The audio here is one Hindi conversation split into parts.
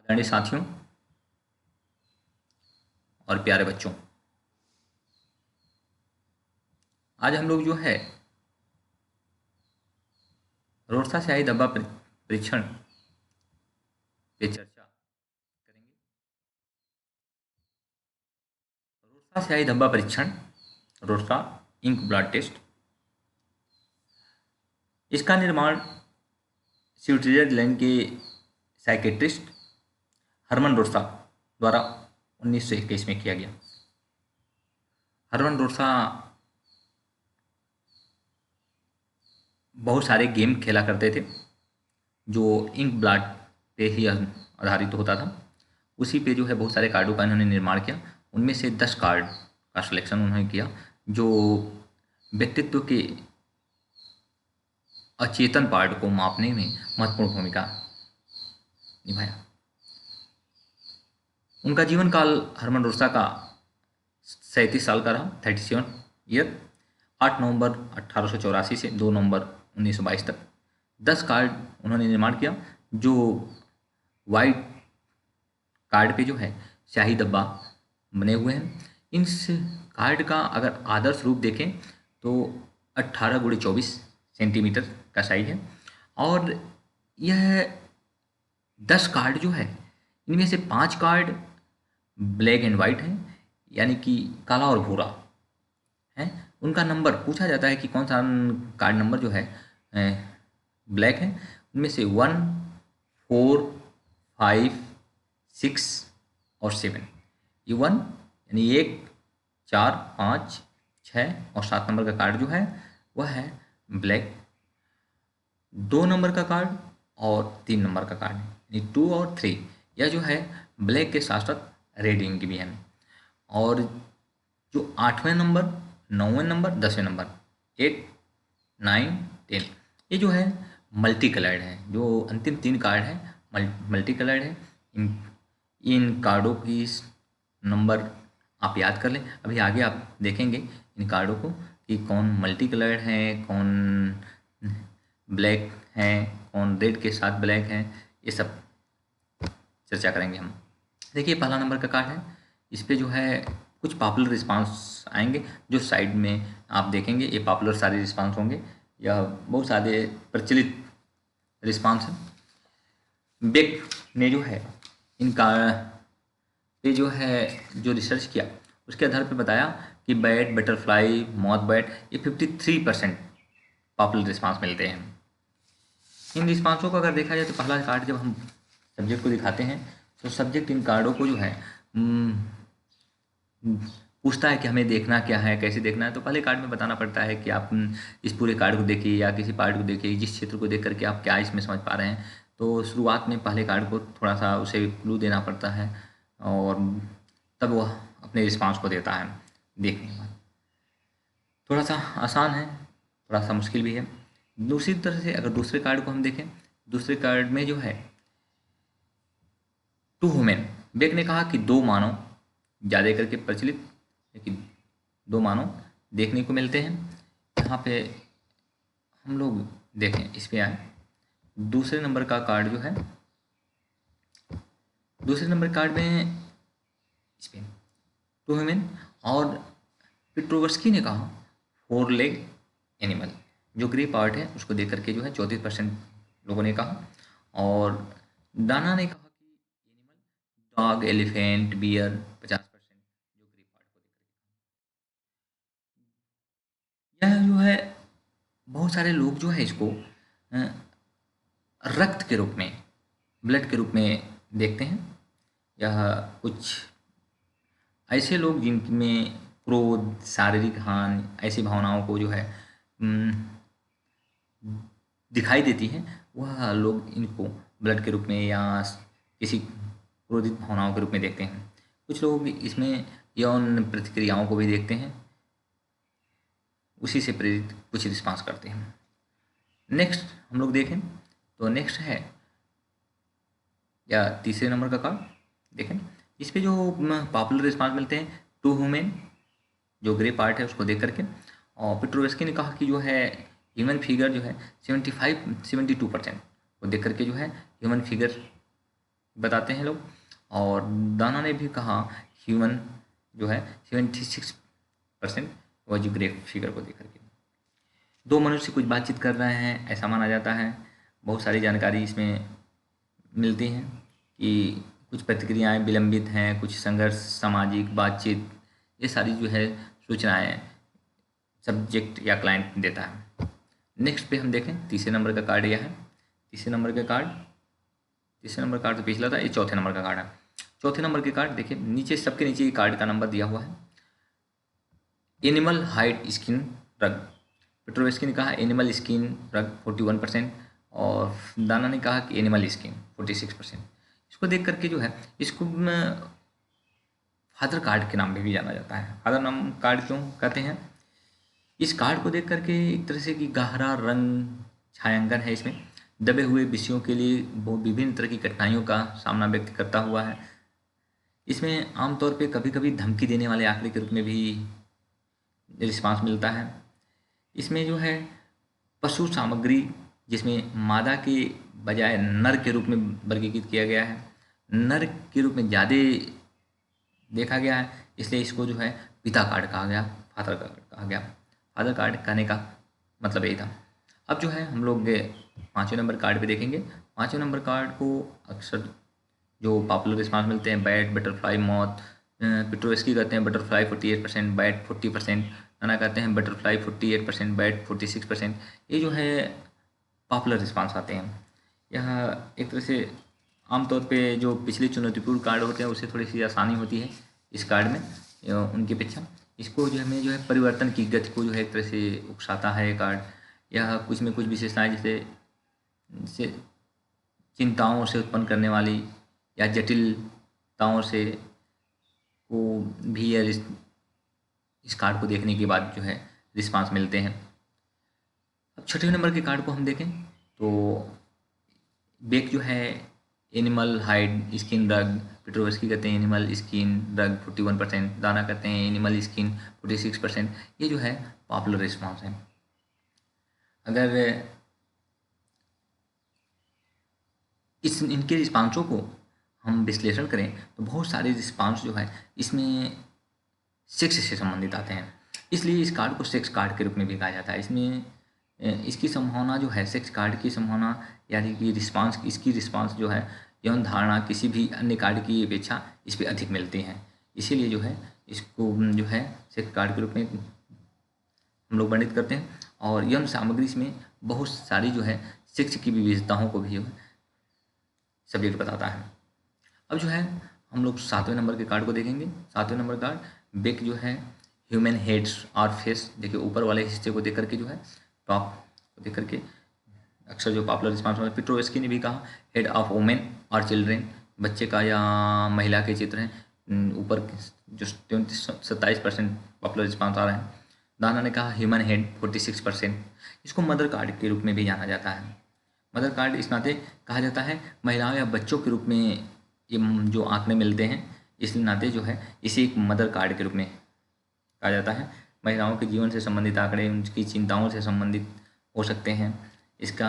आदरणीय साथियों और प्यारे बच्चों, आज हम लोग जो है रोडसा स्याही धब्बा परीक्षण पे चर्चा करेंगे। रोडसा स्याही धब्बा परीक्षण, रोडसा इंक ब्लड टेस्ट, इसका निर्माण स्विट्जरलैंड के साइकेट्रिस्ट हरमन रोडसा द्वारा 1921 में किया गया। हरमन रोडसा बहुत सारे गेम खेला करते थे जो इंक ब्लड पे ही आधारित होता था। उसी पे जो है बहुत सारे कार्डों का इन्होंने निर्माण किया। उनमें से 10 कार्ड का सिलेक्शन उन्होंने किया जो व्यक्तित्व के अचेतन पार्ट को मापने में महत्वपूर्ण भूमिका निभाया। उनका जीवन काल हरमन रोडसा का 37 साल का रहा, 37 ईयर। 8 नवंबर 1884 से 2 नवंबर 1922 तक 10 कार्ड उन्होंने निर्माण किया जो वाइट कार्ड पे जो है स्याही धब्बा बने हुए हैं। इस कार्ड का अगर आदर्श रूप देखें तो 18x24 सेंटीमीटर का साइज है और यह 10 कार्ड जो है इनमें से 5 कार्ड ब्लैक एंड वाइट हैं, यानी कि काला और भूरा है। उनका नंबर पूछा जाता है कि कौन सा कार्ड नंबर जो है ब्लैक है। उनमें से 1, 4, 5, 6 और 7। ये 1 यानी 1, 4, 5, 6 और 7 नंबर का कार्ड जो है वह है ब्लैक। 2 नंबर का कार्ड और 3 नंबर का कार्ड यानी 2 और 3 यह जो है ब्लैक के साथ साथ रेड इंक भी है। और जो 8वें नंबर, 9वें नंबर, 10वें नंबर 8, 9, 10 ये जो है मल्टी कलर्ड है। जो अंतिम 3 कार्ड है मल्टी कलर्ड है। इन कार्डों की नंबर आप याद कर लें। अभी आगे आप देखेंगे इन कार्डों को कि कौन मल्टी कलर्ड है, कौन ब्लैक है, कौन रेड के साथ ब्लैक है, ये सब चर्चा करेंगे हम। देखिए पहला नंबर का कार्ड है। इस पे जो है कुछ पॉपुलर रिस्पांस आएंगे जो साइड में आप देखेंगे। ये पॉपुलर सारे रिस्पांस होंगे या बहुत सारे प्रचलित रिस्पांस हैं। बेक ने जो है इनका पे जो है जो रिसर्च किया उसके आधार पे बताया कि बैट, बटरफ्लाई, मॉथ बैट ये 53% पॉपुलर रिस्पांस मिलते हैं। इन रिस्पांसों को अगर देखा जाए तो पहला कार्ड जब हम सब्जेक्ट को दिखाते हैं तो सब्जेक्ट इन कार्डों को जो है पूछता है कि हमें देखना क्या है, कैसे देखना है। तो पहले कार्ड में बताना पड़ता है कि आप इस पूरे कार्ड को देखिए या किसी पार्ट को देखिए, जिस क्षेत्र को देख करके आप क्या इसमें समझ पा रहे हैं। तो शुरुआत में पहले कार्ड को थोड़ा सा उसे क्लू देना पड़ता है और तब वह अपने रिस्पांस को देता है देखने के बाद। थोड़ा सा आसान है, थोड़ा सा मुश्किल भी है। दूसरी तरह से अगर दूसरे कार्ड को हम देखें, दूसरे कार्ड में जो है 2 वुमेन, बेक ने कहा कि 2 मानव ज़्यादा करके प्रचलित है कि 2 मानव देखने को मिलते हैं। यहाँ पे हम लोग देखें, इस पे आए दूसरे नंबर का कार्ड जो है, दूसरे नंबर कार्ड में इस पे 2 वुमेन और पिट्रोवर्स्की ने कहा 4 लेग एनिमल। जो ग्रे पार्ट है उसको देख करके जो है 34% लोगों ने कहा। और दाना ने कहा कि एनिमल डॉग, एलिफेंट, बियर 50% जो ग्रे पार्ट को देख करके। यह जो है बहुत सारे लोग जो है इसको रक्त के रूप में, ब्लड के रूप में देखते हैं। यह कुछ ऐसे लोग जिनमें क्रोध, शारीरिक हानि ऐसी भावनाओं को जो है दिखाई देती है, वह लोग इनको ब्लड के रूप में या किसी क्रोधित भावनाओं के रूप में देखते हैं। कुछ लोग इसमें यौन प्रतिक्रियाओं को भी देखते हैं, उसी से प्रेरित कुछ रिस्पांस करते हैं। नेक्स्ट हम लोग देखें तो नेक्स्ट है या तीसरे नंबर का कार्ड देखें। इस पे जो पॉपुलर रिस्पांस मिलते हैं 2 वुमेन, जो ग्रे पार्ट है उसको देख करके। और पिट्रोवेस्की ने कहा कि जो है ह्यूमन फिगर जो है 72% को देख करके जो है ह्यूमन फिगर बताते हैं लोग। और दाना ने भी कहा ह्यूमन जो है 76% वो जो ग्रेफ फिगर को देख करके दो मनुष्य कुछ बातचीत कर रहे हैं ऐसा माना जाता है। बहुत सारी जानकारी इसमें मिलती हैं कि कुछ प्रतिक्रियाएं विलंबित हैं, कुछ संघर्ष, सामाजिक बातचीत, ये सारी जो है सूचनाएं सब्जेक्ट या क्लाइंट देता है। नेक्स्ट पे हम देखें तीसरे नंबर का कार्ड यह है। तीसरे नंबर का कार्ड, तीसरे नंबर कार्ड तो पिछला था, ये चौथे नंबर का कार्ड है। चौथे नंबर के कार्ड देखिए, नीचे सबके नीचे ये कार्ड का नंबर दिया हुआ है। एनिमल हाइड स्किन रग, पेट्रोवेस्की ने कहा एनिमल स्किन रग 41%, और दाना ने कहा कि एनिमल स्किन 46%। इसको देख करके जो है इसको फादर कार्ड के नाम में भी जाना जाता है। फादर नाम कार्ड क्यों कहते हैं? इस कार्ड को देख करके एक तरह से कि गहरा रंग छायांकन है इसमें, दबे हुए विषयों के लिए वो विभिन्न तरह की कठिनाइयों का सामना व्यक्त करता हुआ है। इसमें आमतौर पे कभी कभी धमकी देने वाले आंकड़े के रूप में भी रिस्पांस मिलता है। इसमें जो है पशु सामग्री जिसमें मादा के बजाय नर के रूप में वर्गीकृत किया गया है, नर के रूप में ज़्यादा देखा गया है, इसलिए इसको जो है पिता कार्ड कहा गया, फादर कार्ड कहा गया। फादर कार्ड कहने का मतलब यही था। अब जो है हम लोग पाँचवें नंबर कार्ड पे देखेंगे। पाँचवें नंबर कार्ड को अक्सर जो पॉपुलर रिस्पांस मिलते हैं बैट, बटरफ्लाई, मॉथ, पेट्रोवेस्की कहते हैं बटरफ्लाई 48%, बैट 40%, नाना कहते हैं बटरफ्लाई 48%, बैट 46%। ये जो है पॉपुलर रिस्पांस आते हैं। यह एक तरह से आमतौर पे जो पिछले चुनौतीपूर्ण कार्ड होते हैं उससे थोड़ी सी आसानी होती है इस कार्ड में उनकी अपेक्षा। इसको जो हमें जो है परिवर्तन की गति को जो है एक तरह से उकसाता है ये कार्ड। यह कुछ में कुछ विशेषताएं जैसे चिंताओं से उत्पन्न करने वाली या जटिलताओं से को भी इस कार्ड को देखने के बाद जो है रिस्पांस मिलते हैं। अब छठे नंबर के कार्ड को हम देखें तो बेक जो है एनिमल हाइड स्किन रग, पेट्रोवेस्की कहते हैं एनिमल स्किन रग 41%, दाना कहते हैं एनिमल स्किन 46%। ये जो है पॉपुलर रिस्पांस है। अगर इनके रिस्पांसों को हम विश्लेषण करें तो बहुत सारे रिस्पांस जो है इसमें सेक्स से संबंधित आते हैं, इसलिए इस कार्ड को सेक्स कार्ड के रूप में भी कहा जाता है। इसमें इसकी संभावना जो है सेक्स कार्ड की संभावना यानी कि रिस्पांस, इसकी रिस्पांस जो है यौन धारणा किसी भी अन्य कार्ड की अपेक्षा इस पर अधिक मिलती हैं। इसीलिए जो है इसको जो है सेक्स कार्ड के रूप में हम लोग वर्णित करते हैं। और यौन सामग्री इसमें बहुत सारी जो है सेक्स की विविधताओं को भी जो है सब्जेक्ट बताता है। अब जो है हम लोग सातवें नंबर के कार्ड को देखेंगे। सातवें नंबर कार्ड बेक जो है ह्यूमन हेड्स और फेस, देखिए ऊपर वाले हिस्से को देख करके जो है टॉप को देख करके अक्सर जो पॉपुलर रिस्पांस में पेट्रोवेस्की ने भी कहा हेड ऑफ वुमेन और चिल्ड्रेन, बच्चे का या महिला के चित्र हैं ऊपर जो 27% पॉपुलर रिस्पांस आ रहा है। दाना ने कहा ह्यूमन हेड 46%। इसको मदर कार्ड के रूप में भी जाना जाता है। मदर कार्ड इस नाते कहा जाता है महिलाओं या बच्चों के रूप में ये जो आंकड़े मिलते हैं इस नाते जो है इसे एक मदर कार्ड के रूप में कहा जाता है। महिलाओं के जीवन से संबंधित आंकड़े उनकी चिंताओं से संबंधित हो सकते हैं। इसका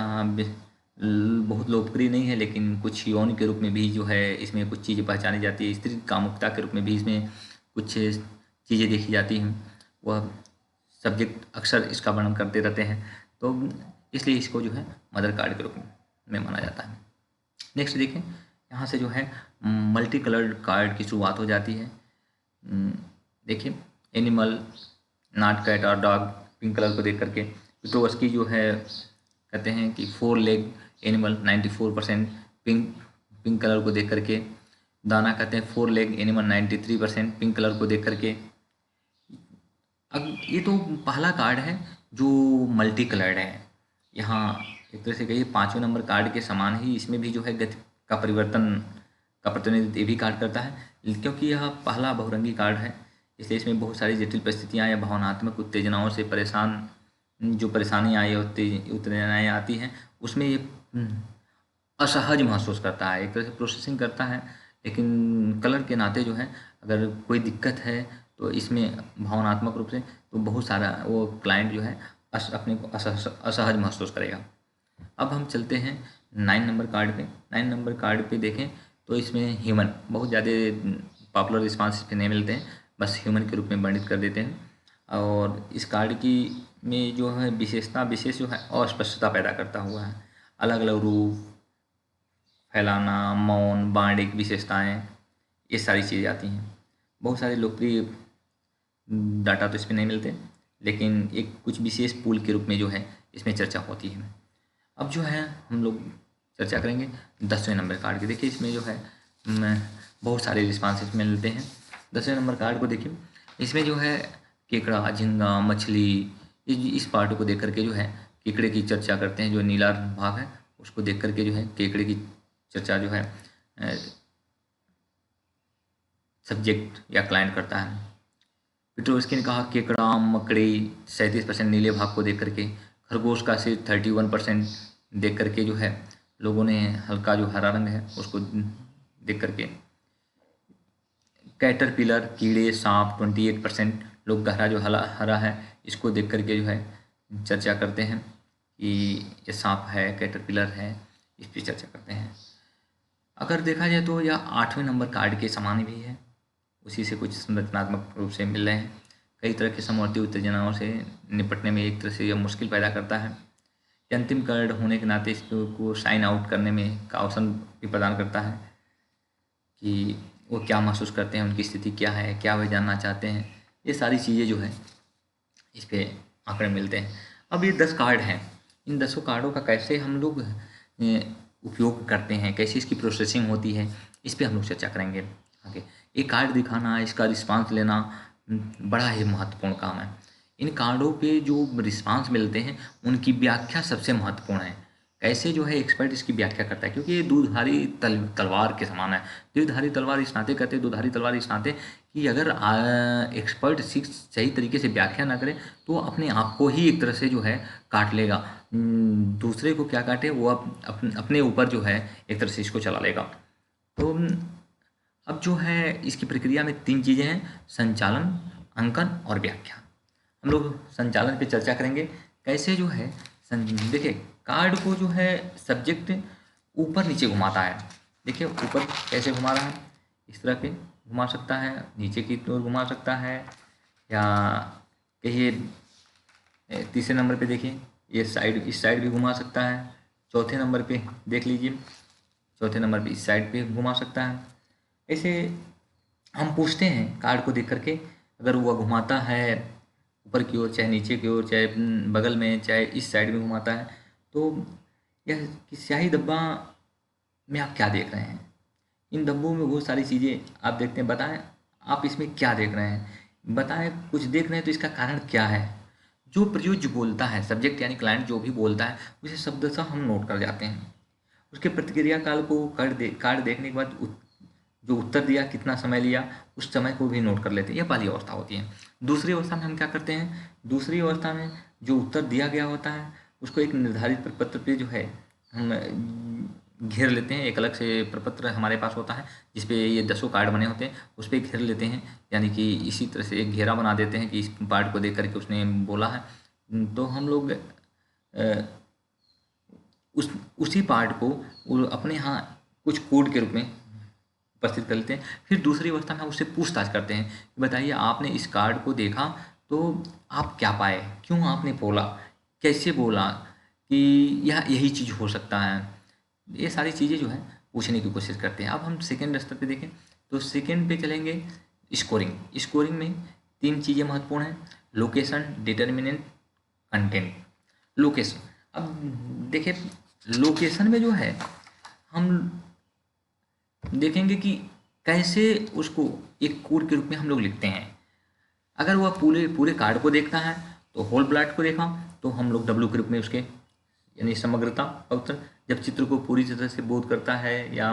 बहुत लोकप्रिय नहीं है लेकिन कुछ यौन के रूप में भी जो है इसमें कुछ चीज़ें पहचानी जाती है। स्त्री कामुकता के रूप में भी इसमें कुछ चीज़ें देखी जाती हैं, वह सब्जेक्ट अक्सर इसका वर्णन करते रहते हैं, तो इसलिए इसको जो है मदर कार्ड के रूप में माना जाता है। नेक्स्ट देखें, यहाँ से जो है मल्टी कलर्ड कार्ड की शुरुआत हो जाती है। देखिए एनिमल, नॉट कैट और डॉग पिंक कलर को देख करके, पेट्रोवेस्की जो है कहते हैं कि 4 लेग एनिमल 94% पिंक कलर को देख करके, दाना कहते हैं 4 लेग एनिमल 93% पिंक कलर को देख करके। अब ये तो पहला कार्ड है जो मल्टी कलर्ड है। यहाँ एक तरह से कहिए पाँचवें नंबर कार्ड के समान ही इसमें भी जो है गति का परिवर्तन का प्रतिनिधित्व ये भी कार्ड करता है, क्योंकि यह पहला बहुरंगी कार्ड है इसलिए इसमें बहुत सारी जटिल परिस्थितियाँ या भावनात्मक उत्तेजनाओं से परेशान जो परेशानियाँ या उत्तेजनाएँ आती हैं उसमें ये असहज महसूस करता है, एक तरह से प्रोसेसिंग करता है। लेकिन कलर के नाते जो है अगर कोई दिक्कत है तो इसमें भावनात्मक रूप से तो बहुत सारा वो क्लाइंट जो है अपने को असहज महसूस करेगा। अब हम चलते हैं 9 नंबर कार्ड पे। 9 नंबर कार्ड पे देखें तो इसमें ह्यूमन बहुत ज़्यादा पॉपुलर रिस्पांस इस पे नहीं मिलते हैं, बस ह्यूमन के रूप में वर्णित कर देते हैं। और इस कार्ड की में जो है विशेषता विशेष जो है अस्पष्टता पैदा करता हुआ है, अलग अलग रूप, फैलाना, मौन, बाणिक विशेषताएं, ये सारी चीज़ें आती हैं। बहुत सारे लोकप्रिय डाटा तो इसमें नहीं मिलते, लेकिन एक कुछ विशेष पूल के रूप में जो है इसमें चर्चा होती है। अब जो है हम लोग चर्चा करेंगे 10वें नंबर कार्ड की। देखिए इसमें जो है बहुत सारे रिस्पॉन्सेस मिलते हैं। 10वें नंबर कार्ड को देखिए, इसमें जो है केकड़ा, झींगा, मछली, इस पार्ट को देख करके जो है केकड़े की चर्चा करते हैं। जो नीला भाग है उसको देख करके जो है केकड़े की चर्चा जो है सब्जेक्ट या क्लाइंट करता है। पेट्रोस्की ने कहा केकड़ा, मकड़ी 37% नीले भाग को देख करके, खरगोश का सिर्फ 31% देख करके जो है लोगों ने हल्का जो हरा रंग है उसको देख करके, कैटरपिलर कीड़े, सांप 28% लोग गहरा जो हरा है इसको देख करके जो है चर्चा करते हैं कि ये सांप है, कैटरपिलर है, इस पर चर्चा करते हैं। अगर देखा जाए तो यह 8वें नंबर कार्ड के समान भी है, उसी से कुछ संरचनात्मक रूप से मिल रहे हैं। कई तरह के समवर्ती उत्तेजनाओं से निपटने में एक तरह से यह मुश्किल पैदा करता है। अंतिम कार्ड होने के नाते इसको साइन आउट करने में का ऑप्शन भी प्रदान करता है कि वो क्या महसूस करते हैं, उनकी स्थिति क्या है, क्या वे जानना चाहते हैं। ये सारी चीज़ें जो है इस पर आंकड़े मिलते हैं। अब ये 10 कार्ड हैं, इन 10 कार्डों का कैसे हम लोग उपयोग करते हैं, कैसे इसकी प्रोसेसिंग होती है, इस पर हम लोग चर्चा करेंगे आगे। एक कार्ड दिखाना, इसका रिस्पांस लेना बड़ा ही महत्वपूर्ण काम है। इन कार्डों पे जो रिस्पांस मिलते हैं उनकी व्याख्या सबसे महत्वपूर्ण है। कैसे जो है एक्सपर्ट इसकी व्याख्या करता है, क्योंकि ये दुधारी तलवार के समान है। दुधारी तलवार इस नाते कहते हैं, दुधारी तलवार इस नाते कि अगर एक्सपर्ट सही तरीके से व्याख्या ना करे तो अपने आप को ही एक तरह से जो है काट लेगा, दूसरे को क्या काटे वो अपने ऊपर जो है एक तरह से इसको चला लेगा। तो अब जो है इसकी प्रक्रिया में 3 चीज़ें हैं, संचालन, अंकन और व्याख्या। हम लोग संचालन पे चर्चा करेंगे। कैसे जो है देखिए कार्ड को जो है सब्जेक्ट ऊपर नीचे घुमाता है। देखिए ऊपर कैसे घुमा रहा है, इस तरह के घुमा सकता है, नीचे की ओर घुमा सकता है, या कहिए तीसरे नंबर पे देखिए ये साइड, इस साइड भी घुमा सकता है। चौथे नंबर पे देख लीजिए, चौथे नंबर पे इस साइड पे घुमा सकता है। ऐसे हम पूछते हैं कार्ड को देख करके, अगर वह घुमाता है ऊपर की ओर, चाहे नीचे की ओर, चाहे बगल में, चाहे इस साइड में घुमाता है, तो यह स्याही डब्बा में आप क्या देख रहे हैं। इन डब्बों में बहुत सारी चीज़ें आप देखते हैं, बताएं आप इसमें क्या देख रहे हैं, बताएं कुछ देख रहे हैं तो इसका कारण क्या है। जो प्रयोज्य बोलता है, सब्जेक्ट यानी क्लाइंट जो भी बोलता है उसे शब्दशः हम नोट कर जाते हैं। उसके प्रतिक्रिया काल को कार्ड देखने के बाद जो उत्तर दिया, कितना समय लिया, उस समय को भी नोट कर लेते हैं। यह पहली अवस्था होती है। दूसरी अवस्था में हम क्या करते हैं, दूसरी अवस्था में जो उत्तर दिया गया होता है उसको एक निर्धारित प्रपत्र पे जो है हम घेर लेते हैं। एक अलग से प्रपत्र हमारे पास होता है जिसपे ये 10 कार्ड बने होते हैं, उस पर घेर लेते हैं, यानी कि इसी तरह से एक घेरा बना देते हैं कि इस पार्ट को देख करके उसने बोला है। तो हम लोग उसी पार्ट को अपने यहाँ कुछ कोड के रूप में उपस्थित कर लेते हैं। फिर दूसरी अवस्था में उससे पूछताछ करते हैं कि बताइए आपने इस कार्ड को देखा तो आप क्या पाए, क्यों आपने बोला, कैसे बोला, कि यह यही चीज़ हो सकता है। ये सारी चीज़ें जो है पूछने की कोशिश करते हैं। अब हम सेकेंड स्तर पे देखें तो सेकेंड पे चलेंगे स्कोरिंग। स्कोरिंग में 3 चीज़ें महत्वपूर्ण हैं, लोकेशन, डिटर्मिनेंट, कंटेंट। लोकेशन, अब देखिए लोकेशन में जो है हम देखेंगे कि कैसे उसको एक कोड के रूप में हम लोग लिखते हैं। अगर वह पूरे कार्ड को देखता है तो होल ब्लॉट को देखा तो हम लोग डब्ल्यू के रूप में उसके यानी समग्रता उत्तर, जब चित्र को पूरी तरह से बोध करता है या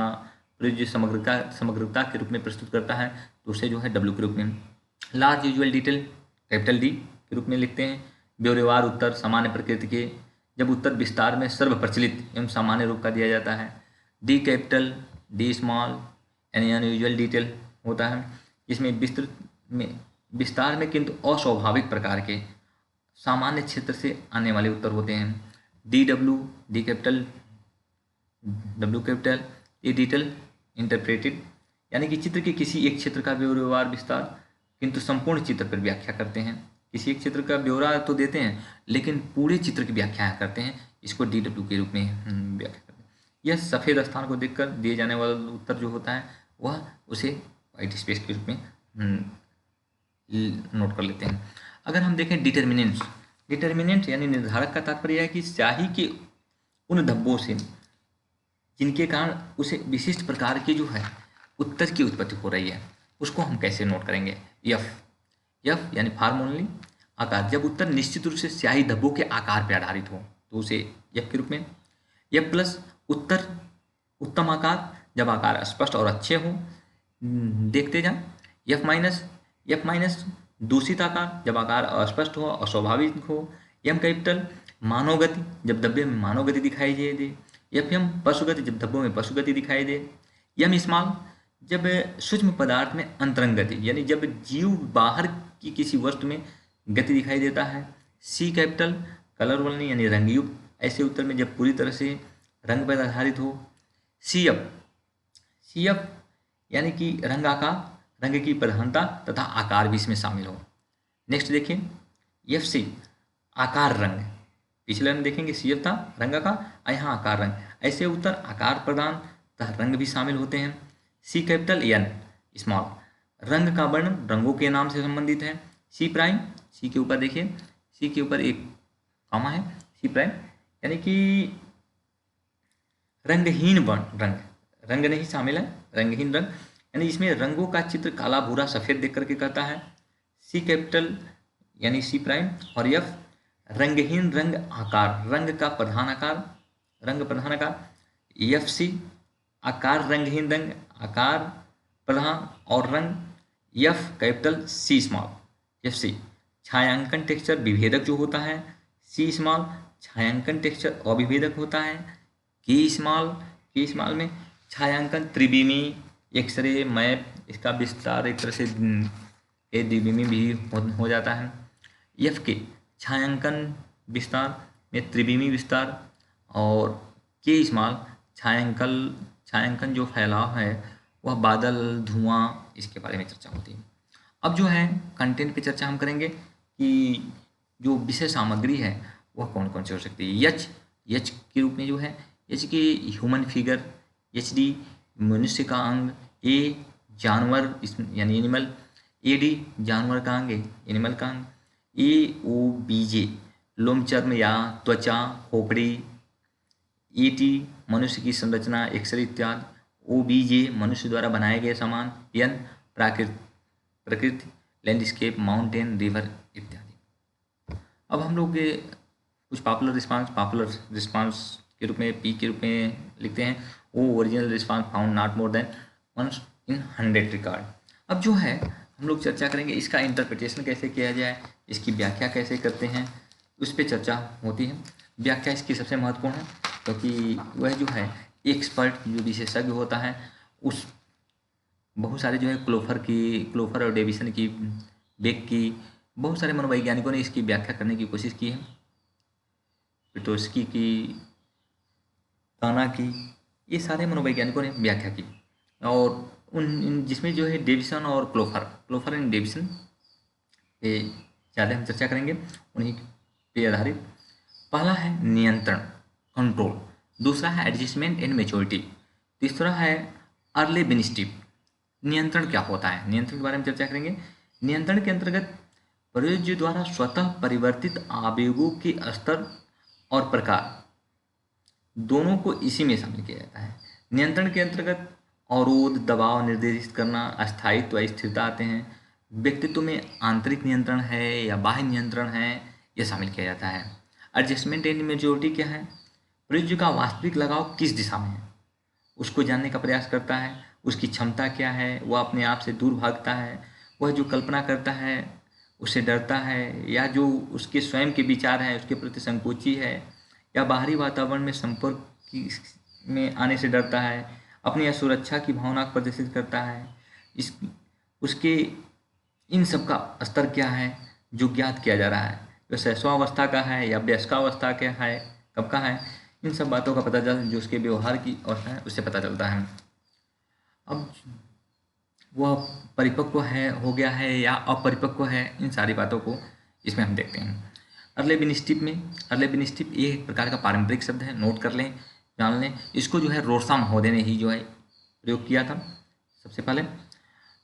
जो समग्रता के रूप में प्रस्तुत करता है तो उसे जो है डब्ल्यू के रूप में। Large usual detail capital D के रूप में लिखते हैं। ब्यौरेवार उत्तर सामान्य प्रकृति के, जब उत्तर विस्तार में सर्वप्रचलित एवं सामान्य रूप का दिया जाता है। डी कैपिटल, डी स्मॉल यानी अनयूजुअल डिटेल होता है, जिसमें विस्तार में किंतु अस्वाभाविक प्रकार के सामान्य क्षेत्र से आने वाले उत्तर होते हैं। D W, D capital, W capital, ये डिटेल इंटरप्रेटेड, यानी कि चित्र के किसी एक क्षेत्र का ब्यौरेवार विस्तार किंतु संपूर्ण चित्र पर व्याख्या करते हैं। किसी एक चित्र का ब्यौरा तो देते हैं लेकिन पूरे चित्र की व्याख्या करते हैं, इसको DW के रूप में व्याख्या करते हैं। यह सफ़ेद स्थान को देखकर दिए जाने वाला उत्तर जो होता है वह उसे वाइट स्पेस के रूप में नोट कर लेते हैं। अगर हम देखें डिटर्मिनेंट्स, डिटर्मिनेंट यानी निर्धारक का तात्पर्य है कि स्याही के उन धब्बों से जिनके कारण उसे विशिष्ट प्रकार की जो है उत्तर की उत्पत्ति हो रही है उसको हम कैसे नोट करेंगे। यफ यानी फार्मोनली आकार, जब उत्तर निश्चित रूप से स्याही धब्बों के आकार पर आधारित हो तो उसे यफ के रूप में। यफ प्लस उत्तर उत्तम आकार, जब आकार स्पष्ट और अच्छे हो देखते जाएं। यफ माइनस दूषित आकार, जब आकार अस्पष्ट हो अस्वाभाविक हो। यम कैपिटल मानव गति, जब धब्बे में मानव गति दिखाई दे। यफ एम पशु गति, जब धब्बों में पशु गति दिखाई दे। यम स्मॉल, जब सूक्ष्म पदार्थ में अंतरंग गति, यानी जब जीव बाहर की किसी वस्तु में गति दिखाई देता है। सी कैपिटल कलर वर्णी यानी रंगयुक्त, ऐसे उत्तर में जब पूरी तरह से रंग पर आधारित हो। सी एफ यानी कि रंग आकार, रंग की प्रधानता तथा आकार भी इसमें शामिल हो। नेक्स्ट देखिए एफ सी आकार रंग, पिछले में देखेंगे सी एफ था रंग आकार, यहाँ आकार रंग, ऐसे उत्तर आकार प्रदान तथा रंग भी शामिल होते हैं। सी कैपिटल एन स्मॉल, रंग का वर्णन रंगों के नाम से संबंधित है। सी प्राइम, सी के ऊपर देखिए, सी के ऊपर एक कॉमा है, सी प्राइम यानी कि रंगहीन वर्ण, रंग नहीं शामिल है, रंगहीन रंग यानी इसमें रंगों का चित्र काला भूरा सफ़ेद देख करके करता है। सी कैपिटल यानी सी प्राइम और एफ रंगहीन रंग आकार, रंग का प्रधान आकार, रंग प्रधान आकार। एफ सी आकार रंगहीन रंग, आकार प्रधान और रंग। F capital C small, F C छायांकन टेक्सचर विभेदक जो होता है। सी स्मॉल छायांकन टेक्सचर अविभेदक होता है। के स्मॉल में छायांकन त्रिविमी एक्सरे मैप, इसका विस्तार एक तरह से द्विविमी भी हो जाता है। एफ के छायांकन विस्तार में त्रिविमी विस्तार और के स्मॉल छायांकन जो फैलाव है वह बादल धुआं, इसके बारे में चर्चा होती है। अब जो है कंटेंट पे चर्चा हम करेंगे कि जो विषय सामग्री है वह कौन कौन सी हो सकती है। यच के रूप में जो है यच की ह्यूमन फिगर, एच डी मनुष्य का अंग, ए जानवर यानी एनिमल, ए डी जानवर का अंग एनिमल का अंग, ए ओ बी जे लोम चर्म या त्वचा खोपड़ी, ई टी मनुष्य की संरचना एक्सरे इत्यादि, ओ बी जे मनुष्य द्वारा बनाए गए सामान, एन प्रकृति लैंडस्केप माउंटेन रिवर इत्यादि। अब हम लोग कुछ पॉपुलर रिस्पांस के रूप में पी के रूप में लिखते हैं। Oh original response found not more than 1 in 100 record. अब जो है हम लोग चर्चा करेंगे इसका इंटरप्रिटेशन कैसे किया जाए, इसकी व्याख्या कैसे करते हैं, उस पर चर्चा होती है। व्याख्या इसकी सबसे महत्वपूर्ण है क्योंकि वह जो है एक्सपर्ट जो विशेषज्ञ होता है उस बहुत सारे जो है क्लोफर और डेविसन की, बेक की, बहुत सारे मनोवैज्ञानिकों ने इसकी व्याख्या करने की कोशिश की है। पिटोस्की की, ताना की, ये सारे मनोवैज्ञानिकों ने व्याख्या की और जिसमें जो है डेविसन और क्लोफर एंड डेविसन पे ज़्यादा हम चर्चा करेंगे, उन्हीं पे आधारित। पहला है नियंत्रण कंट्रोल, दूसरा है एडजस्टमेंट एंड मैच्योरिटी, तीसरा है अर्ली बिनिस्टिव। नियंत्रण क्या होता है, नियंत्रण के बारे में चर्चा करेंगे। नियंत्रण के अंतर्गत प्रयोज्य द्वारा स्वतः परिवर्तित आवेगों के स्तर और प्रकार दोनों को इसी में शामिल किया जाता है। नियंत्रण के अंतर्गत अवरोध, दबाव निर्देशित करना, अस्थायित्व, स्थिरता आते हैं। व्यक्तित्व में आंतरिक नियंत्रण है या बाह्य नियंत्रण है, यह शामिल किया जाता है। एडजस्टमेंट एंड मेच्योरिटी क्या है, प्रयोज्य का वास्तविक लगाव किस दिशा में है उसको जानने का प्रयास करता है। उसकी क्षमता क्या है, वह अपने आप से दूर भागता है, वह जो कल्पना करता है उससे डरता है, या जो उसके स्वयं के विचार हैं उसके प्रति संकोची है, या बाहरी वातावरण में संपर्क में आने से डरता है, अपनी असुरक्षा की भावना को प्रदर्शित करता है। उसके इन सब का स्तर क्या है जो ज्ञात किया जा रहा है, वह शैशवावस्था का है या वयस्कावस्था क्या है, कब का है, इन सब बातों का पता चल जो उसके व्यवहार की अवस्था है उससे पता चलता है। अब वह परिपक्व है, हो गया है या अपरिपक्व है, इन सारी बातों को इसमें हम देखते हैं। अर्ले बिनिस्टिप में, अर्ले बिनिस्टिप ये एक प्रकार का पारंपरिक शब्द है, नोट कर लें, जान लें। इसको जो है रोर्सा महोदय ने ही जो है प्रयोग किया था सबसे पहले।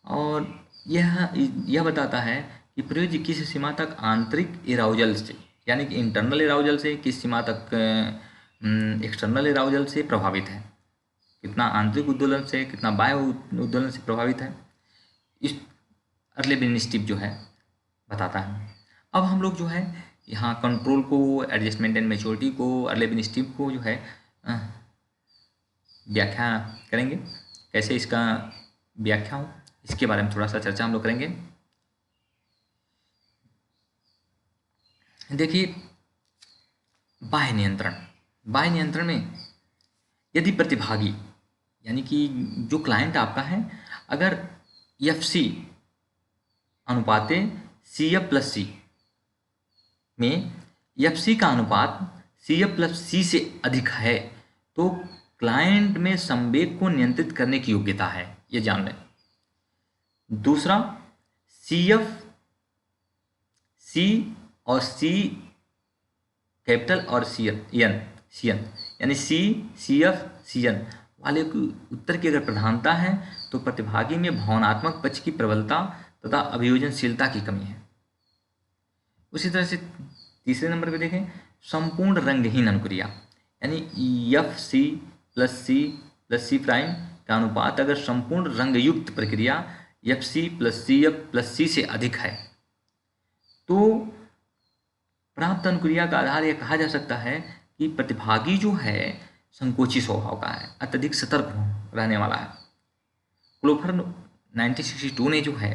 और यह बताता है कि प्रयोज्य किस सीमा तक आंतरिक इराउजल से, यानी कि इंटरनल इराउजल से किस सीमा तक एक्सटर्नल इराउजल से प्रभावित है, कितना आंतरिक उद्दोलन से, कितना बाह्य उद्दोलन से प्रभावित है, इस अर्ले बिनिस्टिप जो है बताता है। अब हम लोग जो है यहाँ कंट्रोल को, एडजस्टमेंट एंड मैच्योरिटी को, अर्ले बिनिस्टिप को जो है व्याख्या करेंगे, कैसे इसका व्याख्या हो, इसके बारे में थोड़ा सा चर्चा हम लोग करेंगे। देखिए, बाह्य नियंत्रण, बाह्य नियंत्रण में यदि प्रतिभागी यानी कि जो क्लाइंट आपका है, अगर FC अनुपाते CF+C में FC का अनुपात CF+C से अधिक है तो क्लाइंट में संवेग को नियंत्रित करने की योग्यता है, ये जान लें। दूसरा, C और C कैपिटल और CN यानी CF CN वाले की उत्तर की अगर प्रधानता है तो प्रतिभागी में भावनात्मक पक्ष की प्रबलता तथा अभियोजनशीलता की कमी है। उसी तरह से तीसरे नंबर पे देखें, संपूर्ण रंगहीन अनुक्रिया यानी FC+C+C' का अनुपात अगर संपूर्ण रंगयुक्त प्रक्रिया FC+CF+C से अधिक है तो प्राप्त अनुक्रिया का आधार यह कहा जा सकता है कि प्रतिभागी जो है संकोची स्वभाव का है, अत्यधिक सतर्क रहने वाला है। क्लोफर 1962 ने जो है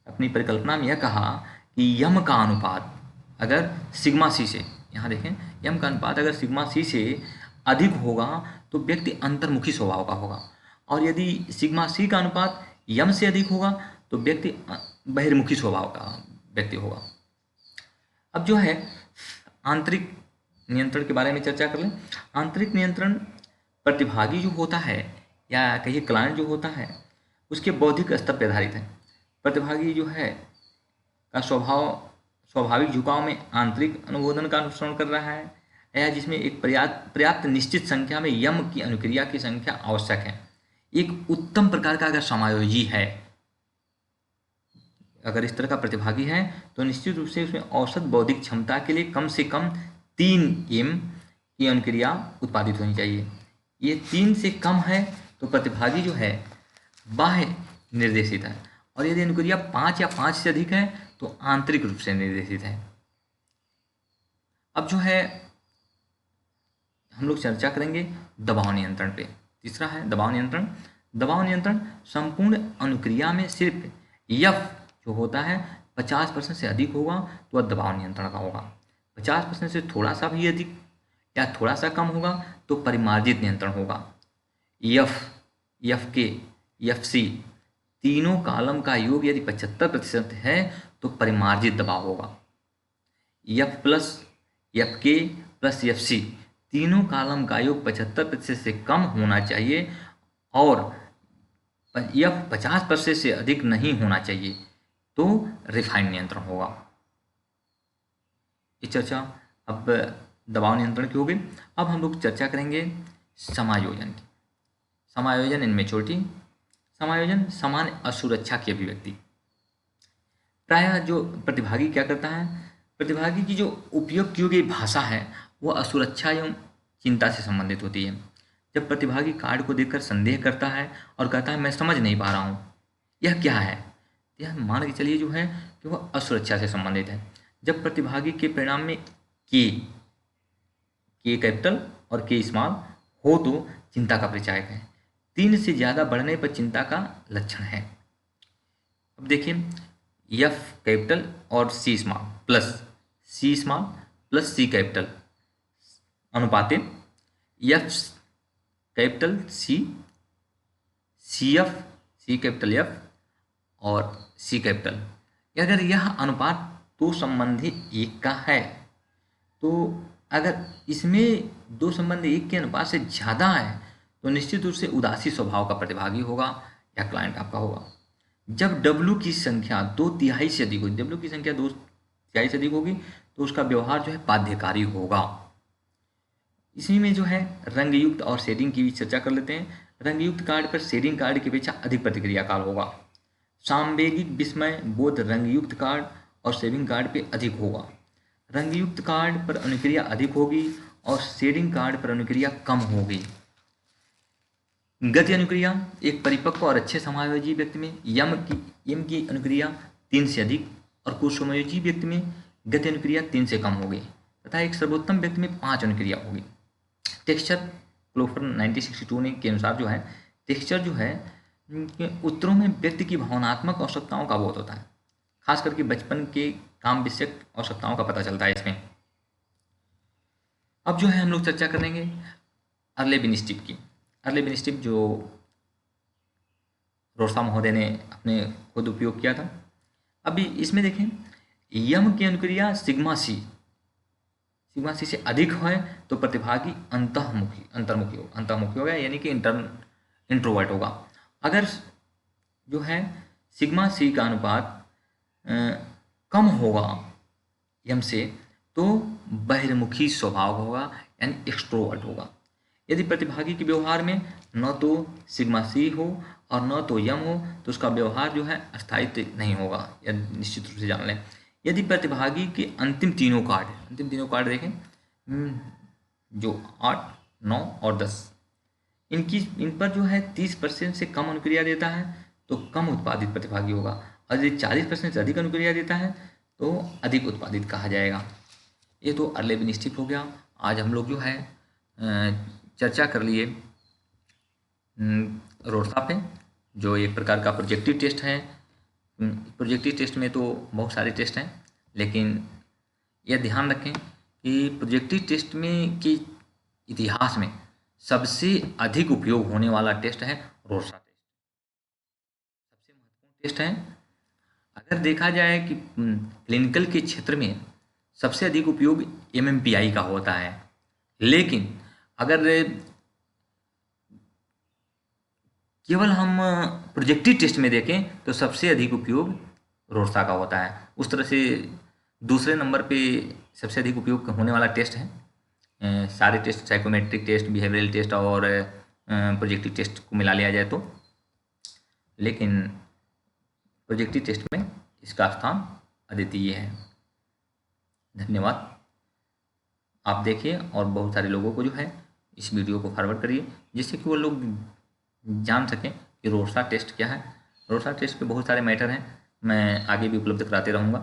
अपनी परिकल्पना में यह कहा कि यम का अनुपात अगर सिग्मा सी से, यहाँ देखें, यम का अनुपात अगर सिग्मा सी से अधिक होगा तो व्यक्ति अंतर्मुखी स्वभाव का होगा, और यदि सिग्मा सी का अनुपात यम से अधिक होगा तो व्यक्ति बहिर्मुखी स्वभाव का व्यक्ति होगा। अब जो है आंतरिक नियंत्रण के बारे में चर्चा कर लें। आंतरिक नियंत्रण प्रतिभागी जो होता है या कहिए क्लाइंट जो होता है उसके बौद्धिक स्तर पर आधारित है। प्रतिभागी जो है का स्वाभाविक झुकाव में आंतरिक अनुमोदन का अनुसरण कर रहा है या जिसमें एक पर्याप्त निश्चित संख्या में यम की अनुक्रिया की संख्या आवश्यक है। एक उत्तम प्रकार का अगर समायोजी है, अगर इस तरह का प्रतिभागी है तो निश्चित रूप से उसमें औसत बौद्धिक क्षमता के लिए कम से कम 3 M की अनुक्रिया उत्पादित होनी चाहिए। ये 3 से कम है तो प्रतिभागी जो है बाह्य निर्देशित है, और यदि अनुक्रिया 5 या 5 से अधिक है तो आंतरिक रूप से निर्देशित है। अब जो है हम लोग चर्चा करेंगे दबाव नियंत्रण पे। तीसरा है दबाव नियंत्रण। दबाव नियंत्रण संपूर्ण अनुक्रिया में सिर्फ F जो होता है 50% से अधिक होगा तो वह दबाव नियंत्रण का होगा। 50% से थोड़ा सा भी अधिक या थोड़ा सा कम होगा तो परिमार्जित नियंत्रण होगा। F, Fk, Fc तीनों कॉलम का योग यदि 75% है तो परिमार्जित दबाव होगा। F plus Fk plus Fc तीनों कॉलम का योग 75% से कम होना चाहिए और F 50% से अधिक नहीं होना चाहिए तो रिफाइंड नियंत्रण होगा। ये चर्चा अब दबाव नियंत्रण की होगी। अब हम लोग चर्चा करेंगे समायोजन की। समायोजन इन मैच्योरिटी। समायोजन सामान्य असुरक्षा की अभिव्यक्ति। प्रायः जो प्रतिभागी क्या करता है, प्रतिभागी की जो उपयोग की गई भाषा है वह असुरक्षा एवं चिंता से संबंधित होती है। जब प्रतिभागी कार्ड को देखकर संदेह करता है और कहता है मैं समझ नहीं पा रहा हूँ यह क्या है, यह मान के चलिए जो है कि वह असुरक्षा से संबंधित है। जब प्रतिभागी के परिणाम में के कैपिटल और के स्मॉल हो तो चिंता का परिचायक है। 3 से ज़्यादा बढ़ने पर चिंता का लक्षण है। अब देखिए F कैपिटल और C small plus C capital अनुपाते F capital C capital F और C कैपिटल, अगर यह अनुपात दो संबंधी 1 का है तो अगर इसमें दो संबंधी 1 के अनुपात से ज़्यादा है तो निश्चित रूप से उदासी स्वभाव का प्रतिभागी होगा या क्लाइंट आपका होगा। जब डब्ल्यू की संख्या 2/3 से अधिक होगी, डब्ल्यू की संख्या 2/3 से अधिक होगी, तो उसका व्यवहार जो है बाध्यकारी होगा। इसी में जो है रंगयुक्त और शेडिंग की भी चर्चा कर लेते हैं। रंगयुक्त कार्ड पर शेडिंग कार्ड की अपेक्षा अधिक प्रतिक्रिया काल होगा। सांवेगिक विस्मय बोध रंगयुक्त कार्ड और शेडिंग कार्ड पे अधिक होगा। रंगयुक्त कार्ड पर अनुक्रिया अधिक होगी और शेडिंग कार्ड पर अनुक्रिया कम होगी। गति अनुक्रिया एक परिपक्व और अच्छे समायोजी व्यक्ति में यम की अनुक्रिया 3 से अधिक और कुसमायोजी व्यक्ति में गति अनुक्रिया 3 से कम होगी तथा एक सर्वोत्तम व्यक्ति में 5 अनुक्रिया होगी। टेक्सचर क्लोफर 1962 ने के अनुसार जो है टेक्सचर जो है उत्तरों में व्यक्ति की भावनात्मक आवश्यकताओं का बोध होता है, खास करके बचपन के काम विषयक आवश्यकताओं का पता चलता है इसमें। अब जो है हम लोग चर्चा करेंगे अर्ले बिनिस्टिप की। अर्ले बिनिस्टिप जो रोसा महोदय ने अपने खुद उपयोग किया था। अभी इसमें देखें यम की अनुक्रिया सिग्मा सी से अधिक है तो प्रतिभागी अंतर्मुखी होगा, यानी कि इंट्रोवर्ट होगा। अगर जो है सिग्मा सी का अनुपात कम होगा यम से तो बहिर्मुखी स्वभाव होगा, यानी एक्सट्रोवर्ट होगा। यदि प्रतिभागी के व्यवहार में न तो सिग्मा सी हो और न तो यम हो तो उसका व्यवहार जो है स्थायित्व नहीं होगा, यह निश्चित रूप से जान लें। यदि प्रतिभागी के अंतिम तीनों कार्ड देखें जो 8, 9 और 10 इन पर जो है 30% से कम अनुक्रिया देता है तो कम उत्पादित प्रतिभागी होगा, और यदि 40% से अधिक अनुक्रिया देता है तो अधिक उत्पादित कहा जाएगा। ये तो अर्ले बिनिस्टिप हो गया। आज हम लोग जो है चर्चा कर लिए रोसा पे, जो एक प्रकार का प्रोजेक्टिव टेस्ट है। प्रोजेक्टिव टेस्ट में तो बहुत सारे टेस्ट हैं, लेकिन यह ध्यान रखें कि प्रोजेक्टिव टेस्ट में के इतिहास में सबसे अधिक उपयोग होने वाला टेस्ट है रोसा टेस्ट। सबसे महत्वपूर्ण टेस्ट है। अगर देखा जाए कि क्लिनिकल के क्षेत्र में सबसे अधिक उपयोग MMPI का होता है, लेकिन अगर केवल हम प्रोजेक्टिव टेस्ट में देखें तो सबसे अधिक उपयोग रोसा का होता है। उस तरह से दूसरे नंबर पे सबसे अधिक उपयोग होने वाला टेस्ट है सारे test, psychometric test, behavioural test और प्रोजेक्टिव टेस्ट को मिला लिया जाए तो, लेकिन प्रोजेक्टिव टेस्ट में इसका स्थान अद्वितीय है। धन्यवाद। आप देखिए और बहुत सारे लोगों को जो है इस वीडियो को फॉरवर्ड करिए, जिससे कि वो लोग जान सकें कि रोसा टेस्ट क्या है। रोसा टेस्ट पे बहुत सारे मैटर हैं, मैं आगे भी उपलब्ध कराते रहूँगा।